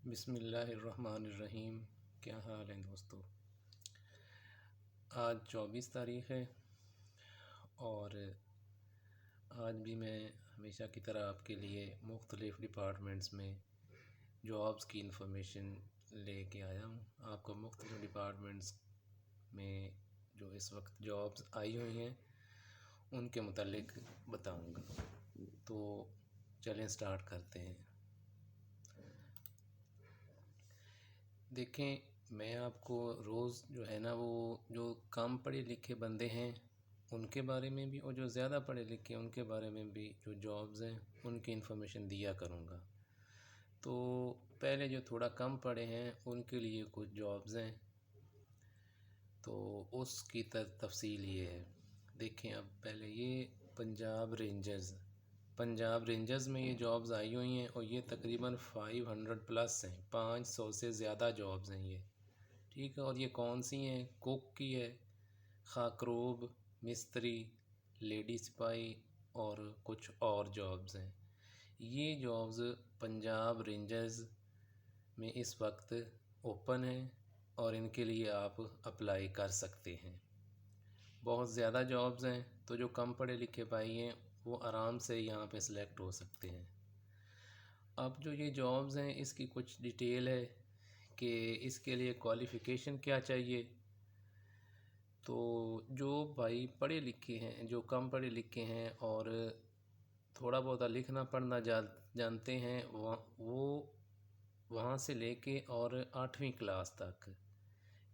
بسم اللہ الرحمن الرحیم۔ کیا حال ہے دوستو؟ آج 24 تاریخ ہے اور آج بھی میں ہمیشہ کی طرح آپ کے لیے مختلف ڈپارٹمنٹس میں جابس کی انفارمیشن لے کے آیا ہوں۔ آپ کو مختلف ڈپارٹمنٹس میں جو اس وقت جابس آئی ہوئی ہیں ان کے متعلق بتاؤں گا، تو چلیں سٹارٹ کرتے ہیں۔ دیکھیں، میں آپ کو روز جو ہے نا وہ جو کم پڑھے لکھے بندے ہیں ان کے بارے میں بھی، اور جو زیادہ پڑھے لکھے ہیں ان کے بارے میں بھی جو جابز ہیں ان کی انفارمیشن دیا کروں گا۔ تو پہلے جو تھوڑا کم پڑھے ہیں ان کے لیے کچھ جابز ہیں، تو اس کی تفصیل یہ ہے۔ دیکھیں، اب پہلے یہ پنجاب رینجرز میں یہ جابز آئی ہوئی ہیں اور یہ تقریباً 500 پلس ہیں، 500 سے زیادہ جابز ہیں یہ، ٹھیک ہے۔ اور یہ کون سی ہیں؟ کوک کی ہے، خاکروب، مستری، لیڈی سپاہی اور کچھ اور جابز ہیں۔ یہ جابز پنجاب رینجرز میں اس وقت اوپن ہیں اور ان کے لیے آپ اپلائی کر سکتے ہیں۔ بہت زیادہ جابز ہیں، تو جو کم پڑھے لکھے بھائی ہیں وہ آرام سے یہاں پہ سلیکٹ ہو سکتے ہیں۔ اب جو یہ جابز ہیں اس کی کچھ ڈیٹیل ہے کہ اس کے لیے کوالیفیکیشن کیا چاہیے۔ تو جو بھائی پڑھے لکھے ہیں، جو کم پڑھے لکھے ہیں اور تھوڑا بہت لکھنا پڑھنا جانتے ہیں، وہ وہاں سے لے کے اور 8ویں کلاس تک۔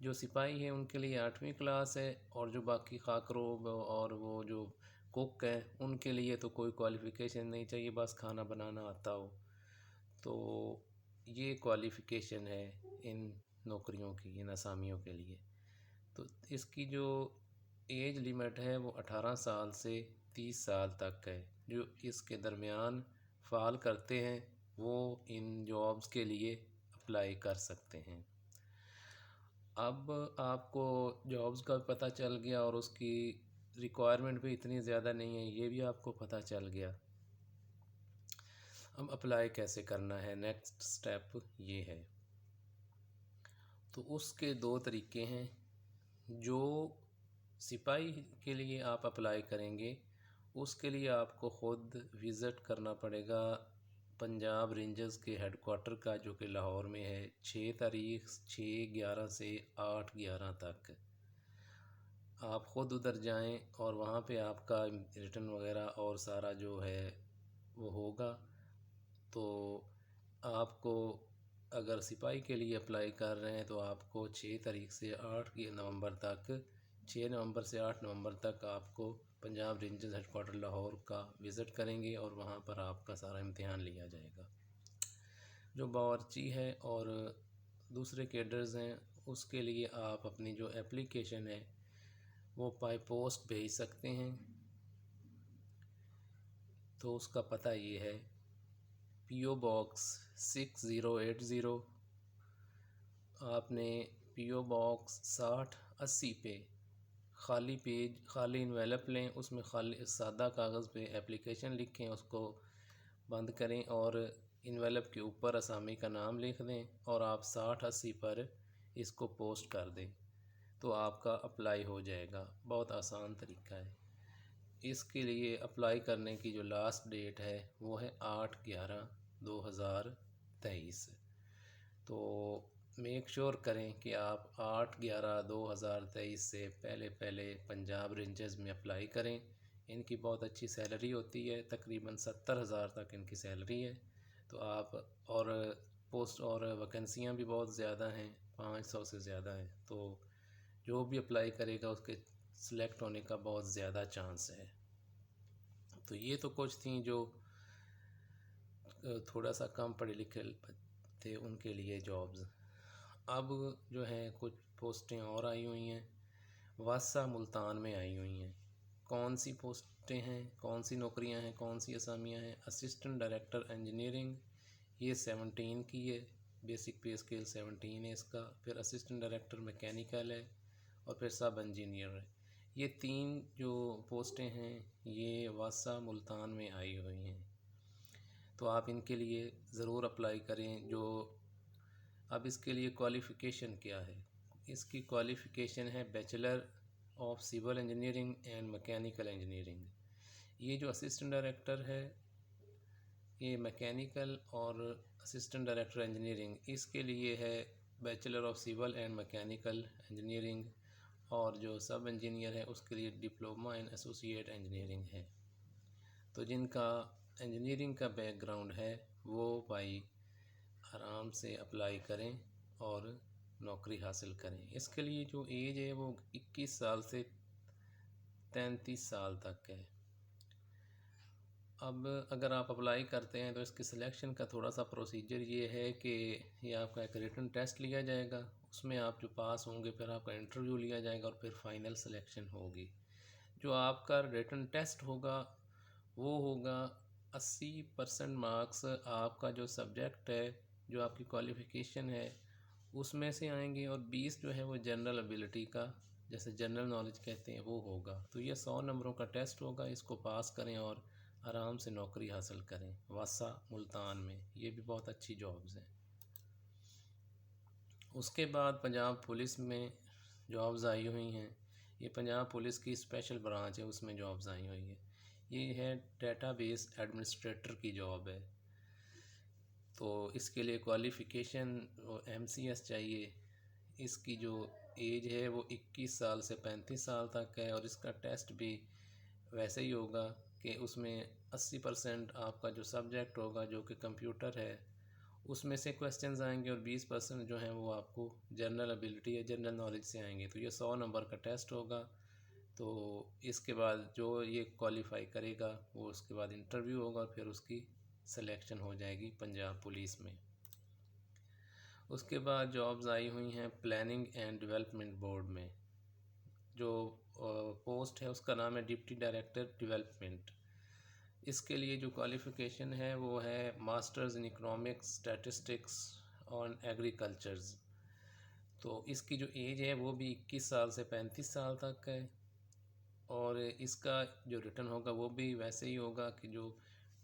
جو سپاہی ہیں ان کے لیے 8ویں کلاس ہے، اور جو باقی خاکروب اور وہ جو کوک ہیں ان کے لیے تو کوئی کوالیفیکیشن نہیں چاہیے، بس کھانا بنانا آتا ہو۔ تو یہ کوالیفیکیشن ہے ان نوکریوں کی، ان اسامیوں کے لیے۔ تو اس کی جو ایج لیمٹ ہے وہ 18 سال سے 30 سال تک ہے۔ جو اس کے درمیان فال کرتے ہیں وہ ان جابز کے لیے اپلائی کر سکتے ہیں۔ اب آپ کو جابز کا پتہ چل گیا اور اس کی ریکوائرمنٹ بھی اتنی زیادہ نہیں ہے، یہ بھی آپ کو پتہ چل گیا۔ اب اپلائی کیسے کرنا ہے، نیکسٹ سٹیپ یہ ہے۔ تو اس کے 2 طریقے ہیں۔ جو سپاہی کے لیے آپ اپلائی کریں گے اس کے لیے آپ کو خود وزٹ کرنا پڑے گا پنجاب رینجرز کے ہیڈ کوارٹر کا، جو کہ لاہور میں ہے، 6 تاریخ 6/11 سے 8/11 تک۔ آپ خود ادھر جائیں اور وہاں پہ آپ کا ریٹن وغیرہ اور سارا جو ہے وہ ہوگا۔ تو آپ کو اگر سپاہی کے لیے اپلائی کر رہے ہیں تو آپ کو 6 تاریخ سے 8 نومبر تک، 6 نومبر سے 8 نومبر تک آپ کو Punjab Rangers headquarter Lahore کا وزٹ کریں گے اور وہاں پر آپ کا سارا امتحان لیا جائے گا۔ جو باورچی ہے اور دوسرے کیڈرز ہیں اس کے لیے آپ اپنی جو اپلیکیشن ہے وہ بائی پوسٹ بھیج سکتے ہیں۔ تو اس کا پتہ یہ ہے، پی او باکس 6080، آپ نے پی او باکس 6080 پہ خالی انویلپ لیں، اس میں خالی سادہ کاغذ پہ اپلیکیشن لکھیں، اس کو بند کریں اور انویلپ کے اوپر اسامی کا نام لکھ دیں اور آپ 6080 پر اس کو پوسٹ کر دیں تو آپ کا اپلائی ہو جائے گا۔ بہت آسان طریقہ ہے۔ اس کے لیے اپلائی کرنے کی جو لاسٹ ڈیٹ ہے وہ ہے 8/11/2023۔ تو میک شور کریں کہ آپ 8/11/2023 سے پہلے پنجاب رینجرز میں اپلائی کریں۔ ان کی بہت اچھی سیلری ہوتی ہے، تقریباً 70,000 تک ان کی سیلری ہے۔ تو آپ اور پوسٹ اور ویکنسیاں بھی بہت زیادہ ہیں، 500 سے زیادہ ہیں، تو جو بھی اپلائی کرے گا اس کے سلیکٹ ہونے کا بہت زیادہ چانس ہے۔ تو یہ تو کچھ تھیں جو تھوڑا سا کم پڑھے لکھے تھے ان کے لیے جابز۔ اب جو ہیں کچھ پوسٹیں اور آئی ہوئی ہیں، واسطہ ملتان میں آئی ہوئی ہیں۔ کون سی پوسٹیں ہیں، کون سی نوکریاں ہیں، کون سی اسامیاں ہیں؟ اسسٹنٹ ڈائریکٹر انجینئرنگ، یہ 17 کی ہے، بیسک پے اسکیل 17 ہے اس کا۔ پھر اسسٹنٹ ڈائریکٹر میکینیکل ہے اور پھر سب انجینئر ہے۔ یہ 3 جو پوسٹیں ہیں یہ واسطہ ملتان میں آئی ہوئی ہیں، تو آپ ان کے لیے ضرور اپلائی کریں۔ جو اب اس کے لیے کوالیفیکیشن کیا ہے؟ اس کی کوالیفیکیشن ہے bachelor of civil engineering and mechanical engineering. یہ جو اسسٹنٹ ڈائریکٹر ہے یہ میکینیکل اور اسسٹنٹ ڈائریکٹر انجینئرنگ اس کے لیے ہے bachelor of civil and mechanical engineering, اور جو سب انجینئر ہے اس کے لیے ڈپلومہ ان ایسوسیٹ انجینئرنگ ہے۔ تو جن کا انجینئرنگ کا بیک گراؤنڈ ہے وہ بھائی آرام سے اپلائی کریں اور نوکری حاصل کریں۔ اس کے لیے جو ایج ہے وہ 21 سال سے 33 سال تک ہے۔ اب اگر آپ اپلائی کرتے ہیں تو اس کی سلیکشن کا تھوڑا سا پروسیجر یہ ہے کہ یہ آپ کا ایک ریٹن ٹیسٹ لیا جائے گا، اس میں آپ جو پاس ہوں گے پھر آپ کا انٹرویو لیا جائے گا اور پھر فائنل سلیکشن ہوگی۔ جو آپ کا ریٹن ٹیسٹ ہوگا وہ ہوگا 80% مارکس آپ کا جو سبجیکٹ ہے، جو آپ کی کوالیفیکیشن ہے اس میں سے آئیں گے، اور 20 جو ہے وہ جنرل ابیلٹی کا، جیسے جنرل نالج کہتے ہیں، وہ ہوگا۔ تو یہ 100 نمبروں کا ٹیسٹ ہوگا، اس کو پاس کریں اور آرام سے نوکری حاصل کریں واسا ملتان میں۔ یہ بھی بہت اچھی جابز ہیں۔ اس کے بعد پنجاب پولیس میں جابز آئی ہوئی ہیں۔ یہ پنجاب پولیس کی اسپیشل برانچ ہے، اس میں جابز آئی ہوئی ہیں۔ یہ ہے ڈیٹا بیس ایڈمنسٹریٹر کی جاب ہے۔ تو اس کے لیے کوالیفیکیشن MCS چاہیے۔ اس کی جو ایج ہے وہ 21 سال سے 35 سال تک ہے، اور اس کا ٹیسٹ بھی ویسے ہی ہوگا کہ اس میں 80% آپ کا جو سبجیکٹ ہوگا جو کہ کمپیوٹر ہے اس میں سے کویسچنز آئیں گے، اور 20% جو ہیں وہ آپ کو جنرل ابیلٹی یا جنرل نالج سے آئیں گے۔ تو یہ 100 نمبر کا ٹیسٹ ہوگا۔ تو اس کے بعد جو یہ کوالیفائی کرے گا وہ اس کے بعد انٹرویو ہوگا، اور پھر اس کی سلیکشن ہو جائے گی پنجاب پولیس میں۔ اس کے بعد جابز آئی ہوئی ہیں پلاننگ اینڈ ڈیولپمنٹ بورڈ میں۔ جو پوسٹ ہے اس کا نام ہے ڈپٹی ڈائریکٹر ڈیولپمنٹ۔ اس کے لیے جو کوالیفیکیشن ہے وہ ہے ماسٹرز ان اکنامکس اسٹیٹسٹکس آن ایگریکلچرز۔ تو اس کی جو ایج ہے وہ بھی 21 سال سے 35 سال تک ہے، اور اس کا جو ریٹن ہوگا وہ بھی ویسے ہی ہوگا کہ جو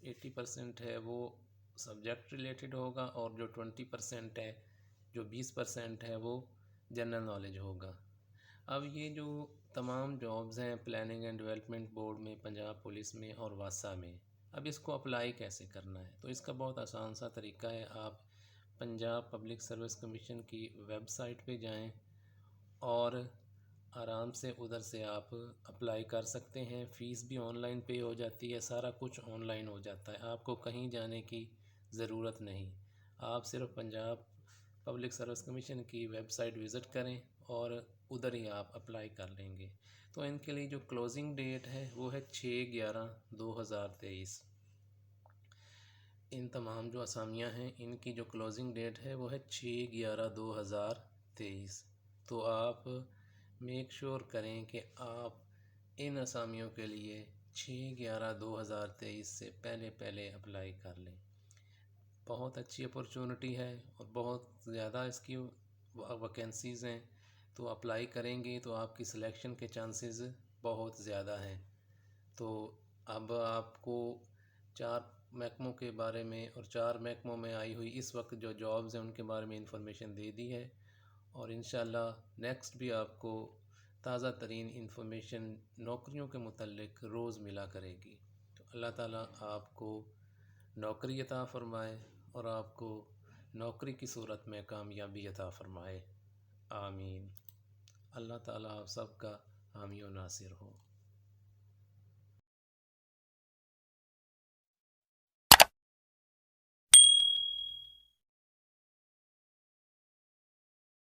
80% ہے وہ سبجیکٹ ریلیٹڈ ہوگا، اور جو 20% ہے، جو 20% ہے وہ جنرل نالج ہوگا۔ اب یہ جو تمام جابز ہیں پلاننگ اینڈ ڈیولپمنٹ بورڈ میں، پنجاب پولیس میں اور واسا میں، اب اس کو اپلائی کیسے کرنا ہے؟ تو اس کا بہت آسان سا طریقہ ہے۔ آپ پنجاب پبلک سروس کمیشن کی ویب سائٹ پہ جائیں اور آرام سے ادھر سے آپ اپلائی کر سکتے ہیں۔ فیس بھی آن لائن پے ہو جاتی ہے، سارا کچھ آن لائن ہو جاتا ہے، آپ کو کہیں جانے کی ضرورت نہیں۔ آپ صرف پنجاب پبلک سروس کمیشن کی ویب سائٹ وزٹ کریں اور ادھر ہی آپ اپلائی کر لیں گے۔ تو ان کے لیے جو کلوزنگ ڈیٹ ہے وہ ہے 6/11/2023۔ ان تمام جو اسامیاں ہیں ان کی جو کلوزنگ ڈیٹ ہے وہ ہے 6/11/2023۔ تو آپ میک شور کریں کہ آپ ان اسامیوں کے لیے 6/11/2023 سے پہلے اپلائی کر لیں۔ بہت اچھی اپورچونٹی ہے اور بہت زیادہ اس کی ویکنسیز ہیں، تو اپلائی کریں گے تو آپ کی سلیکشن کے چانسز بہت زیادہ ہیں۔ تو اب آپ کو 4 محکموں کے بارے میں اور 4 محکموں میں آئی ہوئی اس وقت جو جابز ہیں ان کے بارے میں انفارمیشن دے دی ہے، اور انشاءاللہ نیکسٹ بھی آپ کو تازہ ترین انفارمیشن نوکریوں کے متعلق روز ملا کرے گی۔ تو اللہ تعالیٰ آپ کو نوکری عطا فرمائے اور آپ کو نوکری کی صورت میں کامیابی عطا فرمائے، آمین۔ اللہ تعالیٰ آپ سب کا حامی و ناصر ہو۔